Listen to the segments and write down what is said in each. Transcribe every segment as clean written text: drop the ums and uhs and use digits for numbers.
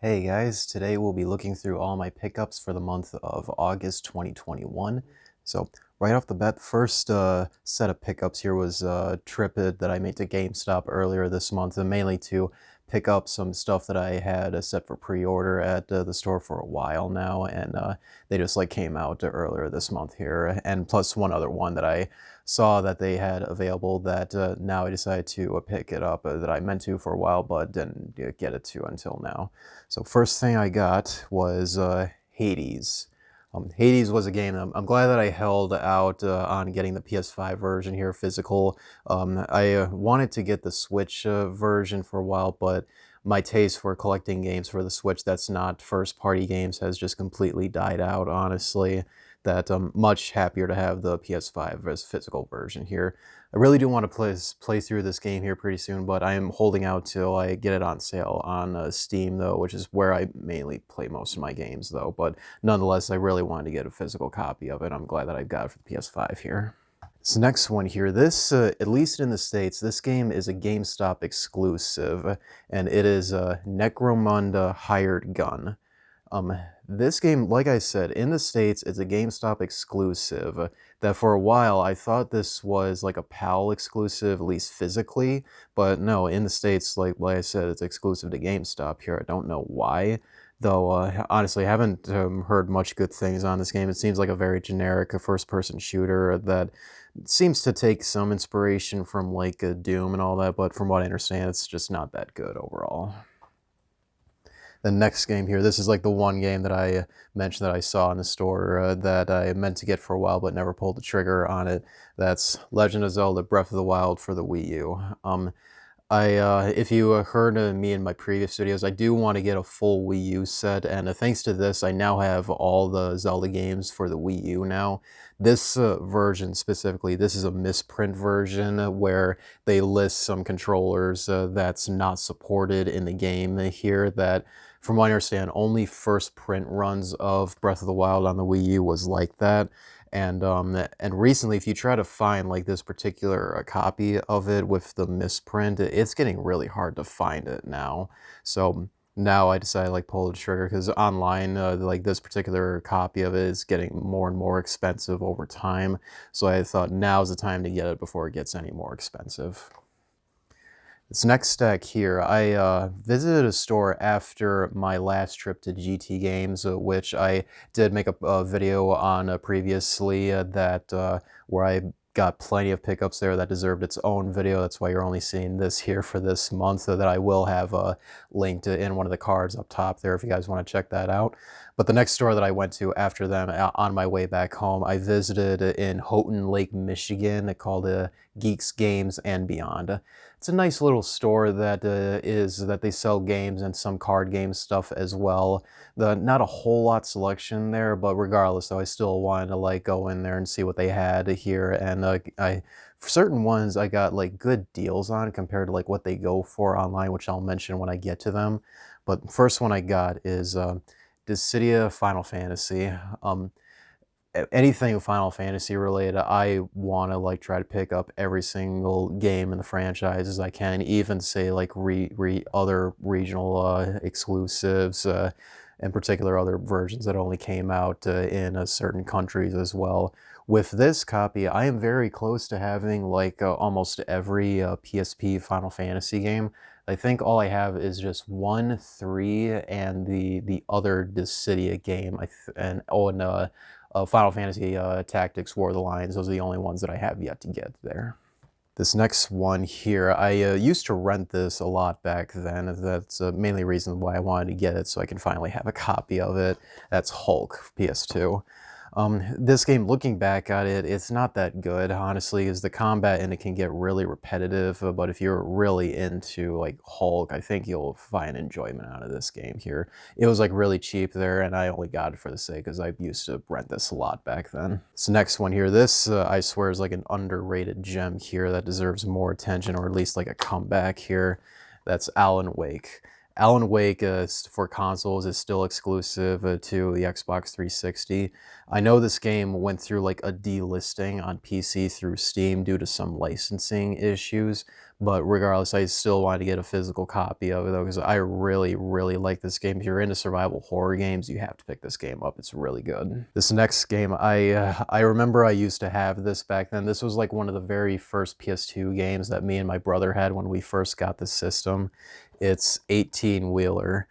Hey guys, today we'll be looking through all my pickups for the month of August 2021. So right off the bat, the first set of pickups here was a trip that I made to GameStop earlier this month, and mainly to pick up some stuff that I had set for pre-order at the store for a while now, and they just like came out earlier this month here, and plus one other one that I saw that they had available that now I decided to pick it up that I meant to for a while but didn't get it to until now. So first thing I got was Hades. Hades was a game I'm glad that I held out on getting the PS5 version here physical. I wanted to get the Switch version for a while, but my taste for collecting games for the Switch that's not first-party games has just completely died out, honestly. That I'm much happier to have the PS5 as physical version here. I really do want to play through this game here pretty soon, but I am holding out till I get it on sale on Steam, though, which is where I mainly play most of my games, though. But nonetheless, I really wanted to get a physical copy of it. I'm glad that I've got it for the PS5 here. This next one here, this, at least in the States, this game is a GameStop exclusive, and it is Necromancer Hired Gun. This game, like I said, in the States, it's a GameStop exclusive that for a while I thought this was like a PAL exclusive, at least physically, but no, in the States, like I said, it's exclusive to GameStop here. I don't know why, though honestly, I haven't heard much good things on this game. It seems like a very generic first-person shooter that seems to take some inspiration from like Doom and all that, but from what I understand, it's just not that good overall. The next game here, this is like the one game that I mentioned that I saw in the store that I meant to get for a while but never pulled the trigger on it. That's Legend of Zelda Breath of the Wild for the Wii U. If you heard me in my previous videos, I do want to get a full Wii U set, and thanks to this, I now have all the Zelda games for the Wii U now. This version specifically, this is a misprint version where they list some controllers that's not supported in the game here that, from what I understand, only first print runs of Breath of the Wild on the Wii U was like that. And recently, if you try to find like this particular copy of it with the misprint, it's getting really hard to find it now. So now I decided like pull the trigger because online, like this particular copy of it is getting more and more expensive over time. So I thought now's the time to get it before it gets any more expensive. This next stack here, I visited a store after my last trip to GT Games, which I did make a video on previously where I got plenty of pickups there that deserved its own video. That's why you're only seeing this here for this month, so that I will have linked in one of the cards up top there if you guys want to check that out. But the next store that I went to after them on my way back home, I visited in Houghton Lake, Michigan, called Geeks Games and Beyond. It's a nice little store that they sell games and some card game stuff as well. Not a whole lot selection there, but regardless, though, I still wanted to like go in there and see what they had here. And for certain ones, I got like good deals on compared to like what they go for online, which I'll mention when I get to them. But the first one I got is Dissidia Final Fantasy. Anything Final Fantasy related, I want to like try to pick up every single game in the franchise as I can, even say like other regional exclusives, in particular other versions that only came out in certain countries as well. With this copy, I am very close to having like almost every PSP Final Fantasy game. I think all I have is just 1, 3, and the other Dissidia game, Final Fantasy Tactics War of the Lions. Those are the only ones that I have yet to get there. This next one here, I used to rent this a lot back then. That's mainly the reason why I wanted to get it, so I can finally have a copy of it. That's Hulk, PS2. This game, looking back at it, it's not that good, honestly, because the combat in it can get really repetitive, but if you're really into, like, Hulk, I think you'll find enjoyment out of this game here. It was, like, really cheap there, and I only got it for the sake, because I used to rent this a lot back then. This next one here, this, I swear, is, like, an underrated gem here that deserves more attention, or at least, like, a comeback here. That's Alan Wake. Alan Wake for consoles is still exclusive to the Xbox 360. I know this game went through like a delisting on PC through Steam due to some licensing issues, but regardless, I still wanted to get a physical copy of it though, because I really, really like this game. If you're into survival horror games, you have to pick this game up. It's really good. This next game, I remember I used to have this back then. This was like one of the very first PS2 games that me and my brother had when we first got the system. It's 18-Wheeler.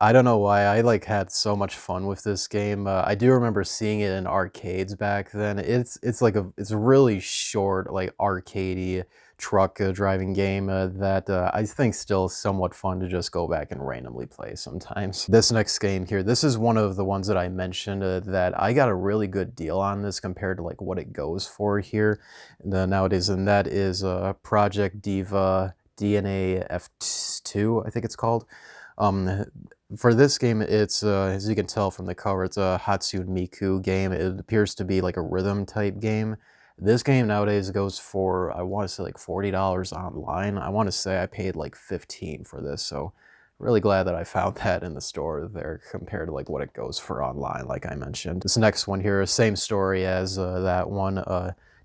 I don't know why I like had so much fun with this game. I do remember seeing it in arcades back then. It's like it's a really short, like arcadey truck driving game that I think still somewhat fun to just go back and randomly play sometimes. This next game here, this is one of the ones that I mentioned that I got a really good deal on this compared to like what it goes for here nowadays, and that is Project Diva DNA F2, I think it's called. For this game, it's, as you can tell from the cover, it's a Hatsune Miku game. It appears to be like a rhythm type game. This game nowadays goes for, I want to say like $40 online. I want to say I paid like $15 for this, so really glad that I found that in the store there compared to like what it goes for online, like I mentioned. This next one here, same story as that one,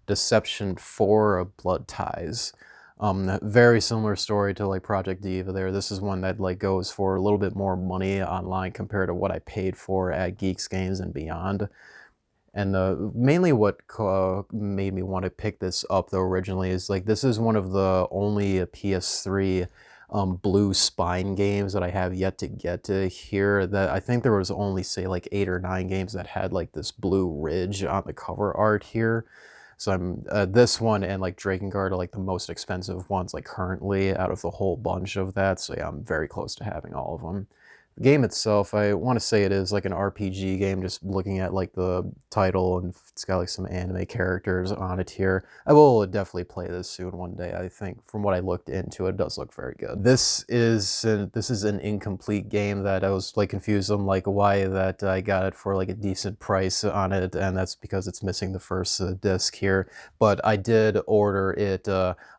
Deception 4 Blood Ties. Very similar story to like Project Diva there. This is one that like goes for a little bit more money online compared to what I paid for at Geeks Games and Beyond. And mainly what made me want to pick this up though originally is like this is one of the only PS3 blue spine games that I have yet to get to here. That I think there was only say like 8 or 9 games that had like this blue ridge on the cover art here. So I'm this one and like Drakengard are like the most expensive ones like currently out of the whole bunch of that. So yeah, I'm very close to having all of them. The game itself, I want to say it is like an RPG game, just looking at like the title, and it's got like some anime characters on it here. I will definitely play this soon one day. I think from what I looked into, it does look very good. This is an incomplete game that I was like confused on like why that I got it for like a decent price on it, and that's because it's missing the first disc here. But I did order it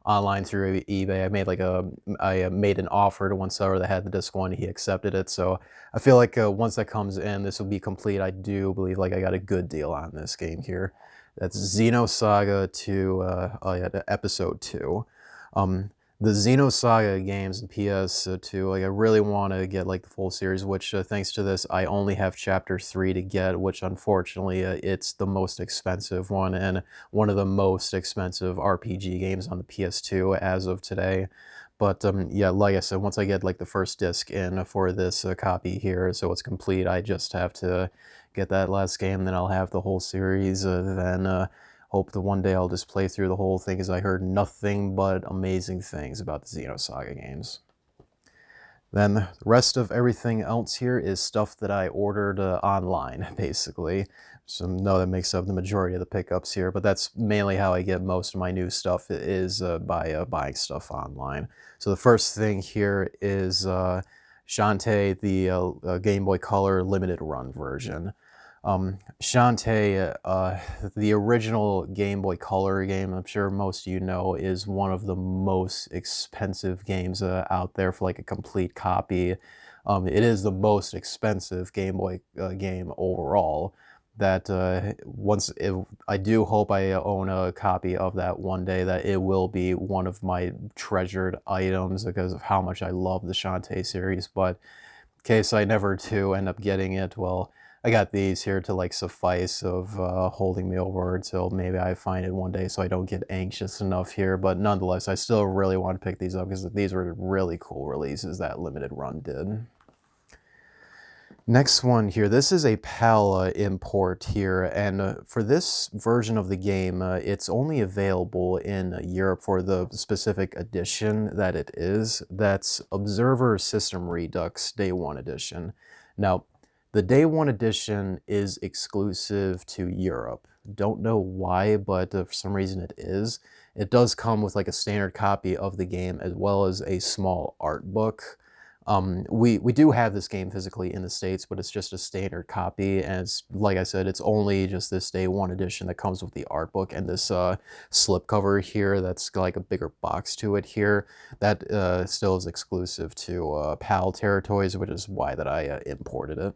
online through eBay. I made an offer to one seller that had the disc one. He accepted it, so I feel like once that comes in, this will be complete. I do believe like I got a good deal on this game here. That's Xeno Saga to episode 2. The Xeno Saga games in PS2, like I really want to get like the full series, which thanks to this, I only have chapter 3 to get, which unfortunately it's the most expensive one and one of the most expensive RPG games on the PS2 as of today. But yeah, like I said, once I get like the first disc in for this copy here, so it's complete, I just have to get that last game, then I'll have the whole series, then hope that one day I'll just play through the whole thing, as I heard nothing but amazing things about the Xeno Saga games. Then the rest of everything else here is stuff that I ordered online, basically. So no, that makes up the majority of the pickups here, but that's mainly how I get most of my new stuff is by buying stuff online. So the first thing here is Shantae, the Game Boy Color limited run version. Shantae, the original Game Boy Color game, I'm sure most of you know, is one of the most expensive games out there for like a complete copy. It is the most expensive Game Boy game overall. That I do hope I own a copy of that one day, that it will be one of my treasured items because of how much I love the Shantae series. But in case I never do end up getting it, well, I got these here to like suffice of holding me over until maybe I find it one day, so I don't get anxious enough here. But nonetheless, I still really want to pick these up because these were really cool releases that limited run did. Next one here, this is a PAL import here, and for this version of the game, it's only available in Europe for the specific edition that it is. That's Observer System Redux Day 1 edition. Now, the Day 1 edition is exclusive to Europe. Don't know why, but for some reason it is. It does come with like a standard copy of the game as well as a small art book. We do have this game physically in the States, but it's just a standard copy, and it's, like I said, it's only just this day one edition that comes with the art book and this slipcover here that's like a bigger box to it here. That still is exclusive to PAL territories, which is why that I imported it.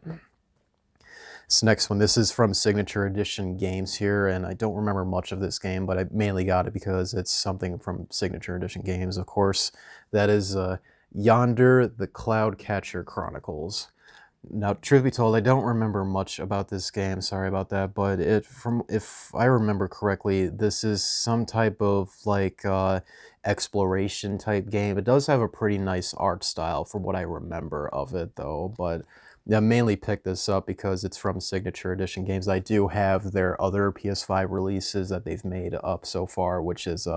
This next one, this is from Signature Edition Games here, and I don't remember much of this game, but I mainly got it because it's something from Signature Edition Games, of course. That is Yonder, the Cloudcatcher Chronicles. Now, truth be told, I don't remember much about this game, sorry about that, but if I remember correctly, this is some type of like exploration type game. It does have a pretty nice art style from what I remember of it though, but I mainly picked this up because it's from Signature Edition Games. I do have their other PS5 releases that they've made up so far, which is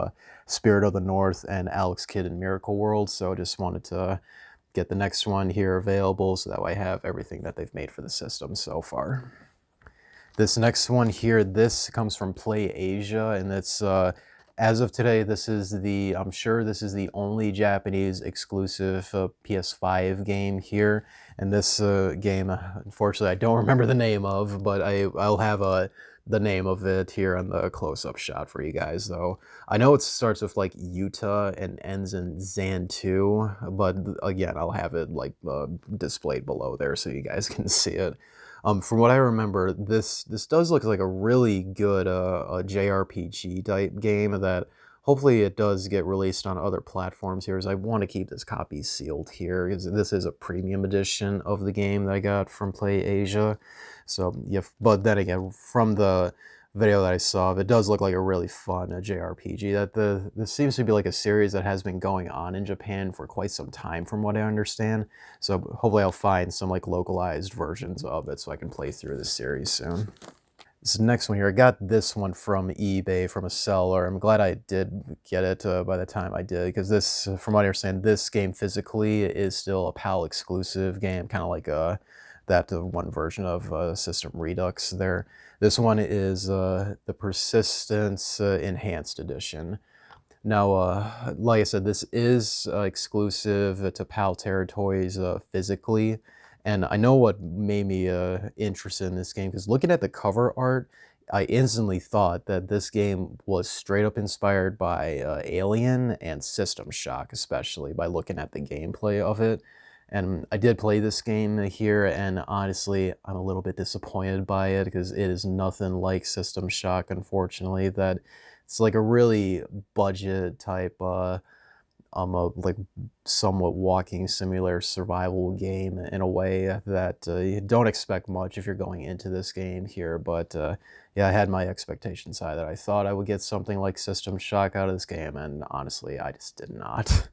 Spirit of the North and Alex Kidd in Miracle World, so I just wanted to get the next one here available so that way I have everything that they've made for the system so far. This next one here, this comes from Play Asia, and it's as of today, this is I'm sure this is the only Japanese exclusive PS5 game here. And this game, unfortunately, I don't remember the name of, but I'll have the name of it here on the close-up shot for you guys, though. I know it starts with, like, Utah and ends in Zan2, but, again, I'll have it, like, displayed below there so you guys can see it. From what I remember, this does look like a really good a JRPG type game that hopefully it does get released on other platforms here, as I want to keep this copy sealed here, because this is a premium edition of the game that I got from Play Asia. So, yeah, but then again, from the video that I saw, it does look like a really fun JRPG. This seems to be like a series that has been going on in Japan for quite some time, from what I understand. So hopefully I'll find some like localized versions of it so I can play through this series soon. This next one here, I got this one from eBay from a seller. I'm glad I did get it by the time I did, because this, from what I understand, this game physically is still a PAL exclusive game, kind of like that one version of System Redux there. This one is the Persistence Enhanced Edition. Now, like I said, this is exclusive to PAL territories physically, and I know what made me interested in this game, because looking at the cover art, I instantly thought that this game was straight up inspired by Alien and System Shock, especially by looking at the gameplay of it. And I did play this game here, and honestly, I'm a little bit disappointed by it, because it is nothing like System Shock, unfortunately. That it's like a really budget type, like somewhat walking simulator survival game in a way that you don't expect much if you're going into this game here. But yeah, I had my expectations high that I thought I would get something like System Shock out of this game, and honestly, I just did not.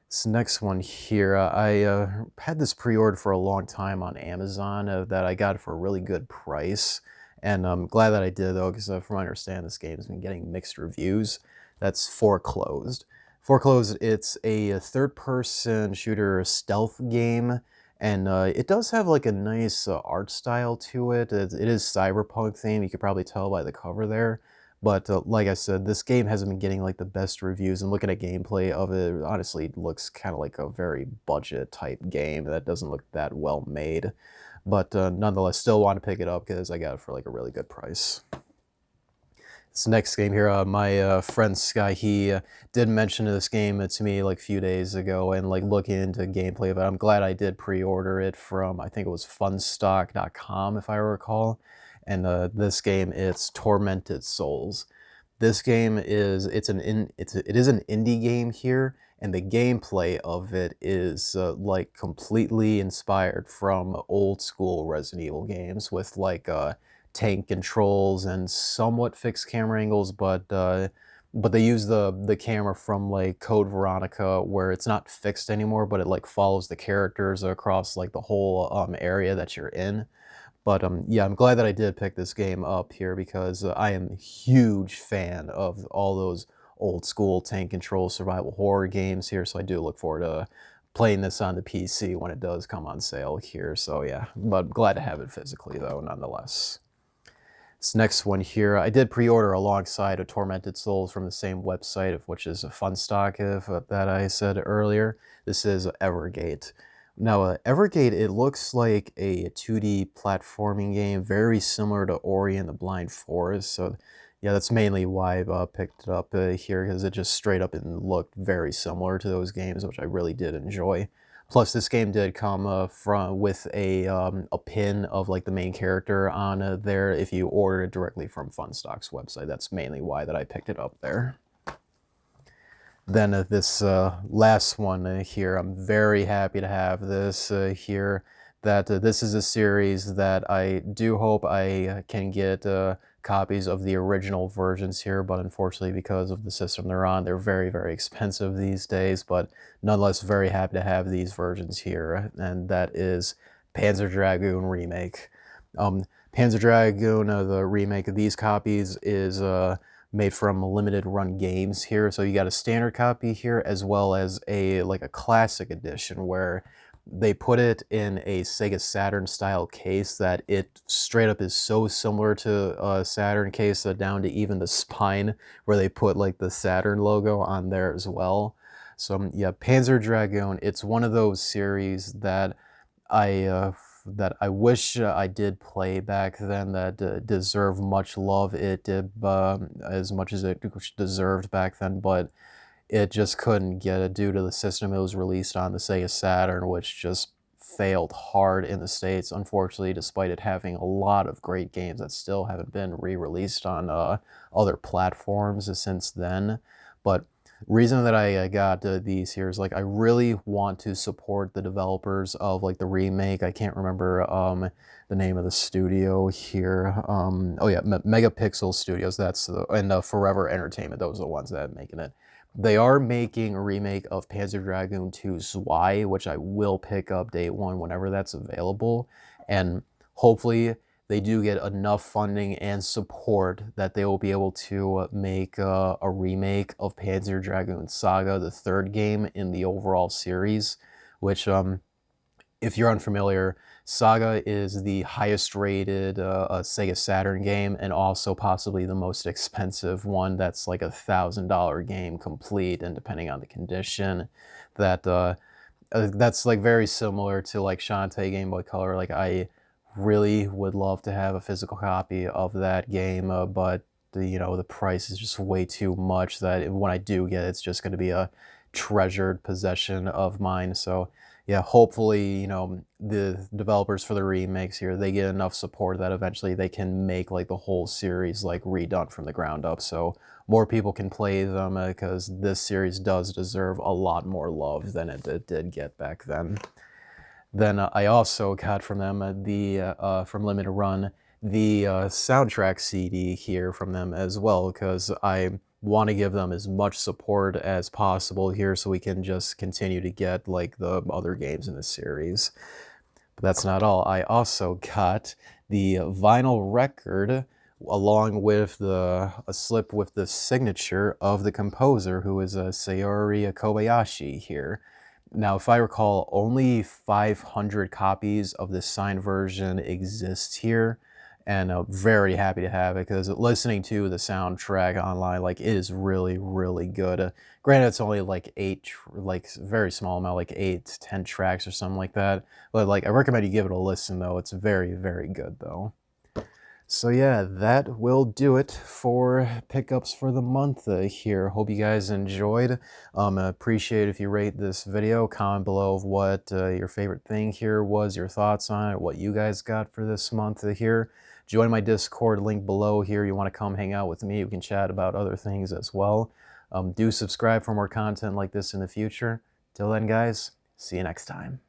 This next one here, I had this pre-ordered for a long time on Amazon that I got for a really good price. And I'm glad that I did, though, because from what I understand, this game has been getting mixed reviews. That's Foreclosed. Foreclosed, it's a third-person shooter stealth game, and it does have like a nice art style to it. It is cyberpunk themed, you could probably tell by the cover there. But like I said, this game hasn't been getting like the best reviews, and looking at gameplay of it, honestly, it looks kind of like a very budget type game that doesn't look that well made. But nonetheless, still want to pick it up because I got it for like a really good price. This next game here, my friend Sky, he did mention this game to me like a few days ago, and like looking into gameplay of it, I'm glad I did pre-order it from, I think it was funstock.com if I recall. And this game, it's Tormented Souls. This game is, it is an indie game here, and the gameplay of it is like completely inspired from old school Resident Evil games with like tank controls and somewhat fixed camera angles, but they use the camera from like Code Veronica, where it's not fixed anymore, but it like follows the characters across like the whole area that you're in. But yeah, I'm glad that I did pick this game up here, because I am a huge fan of all those old school tank control survival horror games here, so I do look forward to playing this on the PC when it does come on sale here. So yeah, but glad to have it physically though, nonetheless. This next one here, I did pre-order alongside a Tormented Souls from the same website, of which is a fun stock that I said earlier. This is Evergate. Now, Evergate, it looks like a 2D platforming game, very similar to Ori and the Blind Forest. So, yeah, that's mainly why I picked it up here, because it just straight up and looked very similar to those games, which I really did enjoy. Plus, this game did come with a pin of like the main character on there if you order it directly from Funstock's website. That's mainly why that I picked it up there. Then this last one here, I'm very happy to have this here. This is a series that I do hope I can get copies of the original versions here, but unfortunately because of the system they're on, they're very, very expensive these days, but nonetheless very happy to have these versions here, and that is Panzer Dragoon Remake. Panzer Dragoon, the remake of these copies, is made from limited run games here, so you got a standard copy here as well as a classic edition where they put it in a Sega Saturn style case that it straight up is so similar to a Saturn case down to even the spine where they put like the Saturn logo on there as well. So yeah, Panzer Dragoon, it's one of those series that I wish I did play back then, that deserve much love. It did as much as it deserved back then, but it just couldn't get it due to the system it was released on, the Sega Saturn, which just failed hard in the States, unfortunately, despite it having a lot of great games that still haven't been re-released on other platforms since then. But reason that I got these here is like I really want to support the developers of like the remake. I can't remember the name of the studio here. Oh yeah, Megapixel Studios. That's and Forever Entertainment. Those are the ones that are making it. They are making a remake of Panzer Dragoon 2 Zwei, which I will pick up day one whenever that's available, and hopefully they do get enough funding and support that they will be able to make a remake of Panzer Dragoon Saga, the third game in the overall series, which, if you're unfamiliar, Saga is the highest rated Sega Saturn game and also possibly the most expensive one. That's like $1,000 game complete, and depending on the condition, that's like very similar to like Shantae Game Boy Color. Like I really would love to have a physical copy of that game, but the price is just way too much that when I do get it, it's just going to be a treasured possession of mine. So yeah, hopefully, the developers for the remakes here, they get enough support that eventually they can make like the whole series like redone from the ground up, so more people can play them, because this series does deserve a lot more love than it did get back then. Then I also got from them from Limited Run the soundtrack CD here from them as well, because I want to give them as much support as possible here so we can just continue to get like the other games in the series. But that's not all. I also got the vinyl record along with a slip with the signature of the composer, who is Sayori Kobayashi here. Now, if I recall, only 500 copies of the signed version exist here, and I'm very happy to have it, because listening to the soundtrack online, like, it is really, really good. Granted, it's only like very small amount, like 8 to 10 tracks or something like that, but like, I recommend you give it a listen though. It's very, very good though. So yeah, that will do it for pickups for the month here. Hope you guys enjoyed. Appreciate if you rate this video, comment below of what your favorite thing here was, your thoughts on it, what you guys got for this month here. Join my Discord link below here. You want to come hang out with me, we can chat about other things as well. Do subscribe for more content like this in the future. Till then guys, see you next time.